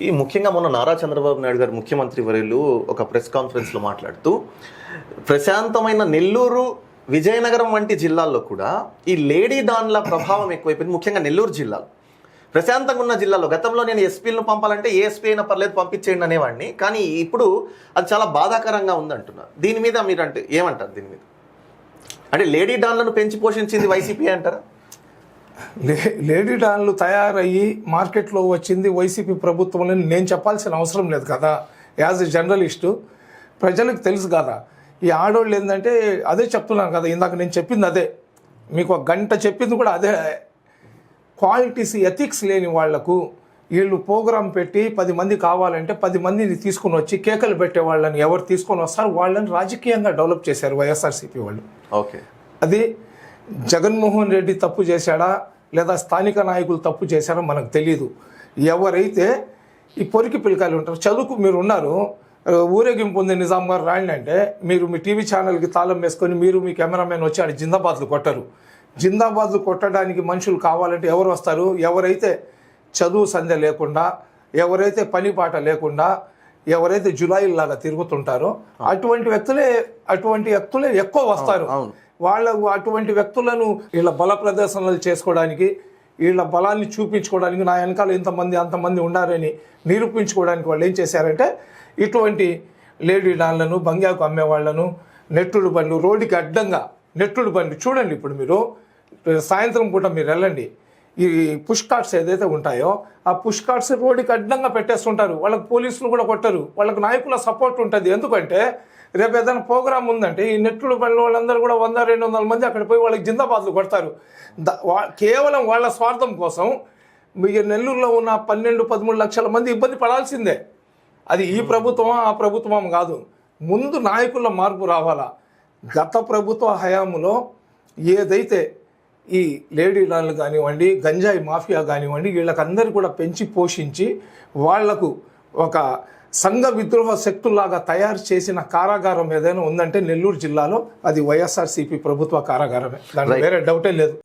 ఈ ముఖ్యంగా మొన్న నారా చంద్రబాబు నాయుడు గారు ముఖ్యమంత్రి వర్యులు ఒక ప్రెస్ కాన్ఫరెన్స్లో మాట్లాడుతూ ప్రశాంతమైన నెల్లూరు విజయనగరం వంటి జిల్లాల్లో కూడా ఈ లేడీ డాన్ల ప్రభావం ఎక్కువైపోయింది. ముఖ్యంగా నెల్లూరు జిల్లాలో ప్రశాంతంగా ఉన్న జిల్లాలో గతంలో నేను ఎస్పీలను పంపాలంటే ఏ ఎస్పీ అయినా పర్లేదు పంపించేయండి అనేవాడిని, కానీ ఇప్పుడు అది చాలా బాధాకరంగా ఉంది అంటున్నారు. దీని మీద మీరు అంటే ఏమంటారు? దీని మీద అంటే లేడీ డాన్లను పెంచి పోషించింది వైసీపీ అంటారా? లేడీ డాన్లు తయారయ్యి మార్కెట్లో వచ్చింది వైసీపీ ప్రభుత్వంలో నేను చెప్పాల్సిన అవసరం లేదు కదా. యాజ్ ఎ జర్నలిస్టు ప్రజలకు తెలుసు కదా. ఈ ఆడోళ్ళు ఏంటంటే అదే చెప్తున్నాను కదా, ఇందాక నేను చెప్పింది అదే, మీకు ఒక గంట చెప్పింది కూడా అదే. క్వాలిటీస్ ఎథిక్స్ లేని వాళ్లకు వీళ్ళు ప్రోగ్రాం పెట్టి 10 మంది కావాలంటే 10 మందిని తీసుకుని వచ్చి కేకలు పెట్టే వాళ్ళని ఎవరు తీసుకొని వస్తారు వాళ్ళని రాజకీయంగా డెవలప్ చేశారు వైఎస్ఆర్సీపీ వాళ్ళు. ఓకే, అది జగన్మోహన్ రెడ్డి తప్పు చేశాడా లేదా స్థానిక నాయకులు తప్పు చేశారో మనకు తెలియదు. ఎవరైతే ఈ పొరికి పిల్లకాయలు ఉంటారు, చదువుకు మీరు ఉన్నారు, ఊరేగింపు ఉంది నిజాం గారు రాండి అంటే మీరు మీ టీవీ ఛానల్కి తాళం వేసుకొని మీరు మీ కెమెరామెన్ వచ్చి ఆడ జిందాబాద్లు కొట్టరు. జిందాబాద్లు కొట్టడానికి మనుషులు కావాలంటే ఎవరు వస్తారు? ఎవరైతే చదువు సంధ్య లేకుండా, ఎవరైతే పని పాట లేకుండా, ఎవరైతే జులాయిల్లాగా తిరుగుతుంటారో అటువంటి వ్యక్తులే ఎక్కువ వస్తారు. వాళ్ళకు అటువంటి వ్యక్తులను వీళ్ళ బల ప్రదర్శనలు చేసుకోవడానికి, వీళ్ళ బలాన్ని చూపించుకోవడానికి, నా వెనకాల ఇంతమంది అంతమంది ఉండారని నిరూపించుకోవడానికి వాళ్ళు ఏం చేశారంటే ఇటువంటి లేడీ డాన్లను, బంగ్యాకు అమ్మేవాళ్లను, నెట్టుడు బండ్లు, రోడ్డుకి అడ్డంగా నెట్టుడు బండ్లు చూడండి. ఇప్పుడు మీరు సాయంత్రం పూట మీరు వెళ్ళండి, ఈ పుష్ కార్ట్స్ ఏదైతే ఉంటాయో ఆ పుష్ కార్ట్స్ రోడ్డుకి అడ్డంగా పెట్టేస్తుంటారు. వాళ్ళకి పోలీసులు కూడా కొట్టరు, వాళ్ళకి నాయకుల సపోర్ట్ ఉంటుంది. ఎందుకంటే రేపు ఏదైనా ప్రోగ్రామ్ ఉందంటే ఈ నెట్టుడు బండ్ల వాళ్ళందరూ కూడా 100-200 మంది అక్కడ పోయి వాళ్ళకి జిందాబాద్లు కొడతారు. కేవలం వాళ్ళ స్వార్థం కోసం నెల్లూరులో ఉన్న 12-13 లక్షల మంది ఇబ్బంది పడాల్సిందే. అది ఈ ప్రభుత్వం ఆ ప్రభుత్వం కాదు, ముందు నాయకుల మార్పు రావాలా. గత ప్రభుత్వ హయాంలో ఏదైతే ఈ లేడీ డాన్లు కానివ్వండి, గంజాయి మాఫియా కానివ్వండి, వీళ్ళకందరూ కూడా పెంచి పోషించి వాళ్లకు ఒక సంఘ విద్రోహ శక్తుల్లాగా తయారు చేసిన కారాగారం ఏదైనా ఉందంటే నెల్లూరు జిల్లాలో అది వైఎస్ఆర్సీపీ ప్రభుత్వ కారాగారమే, దాంట్లో వేరే డౌటే లేదు.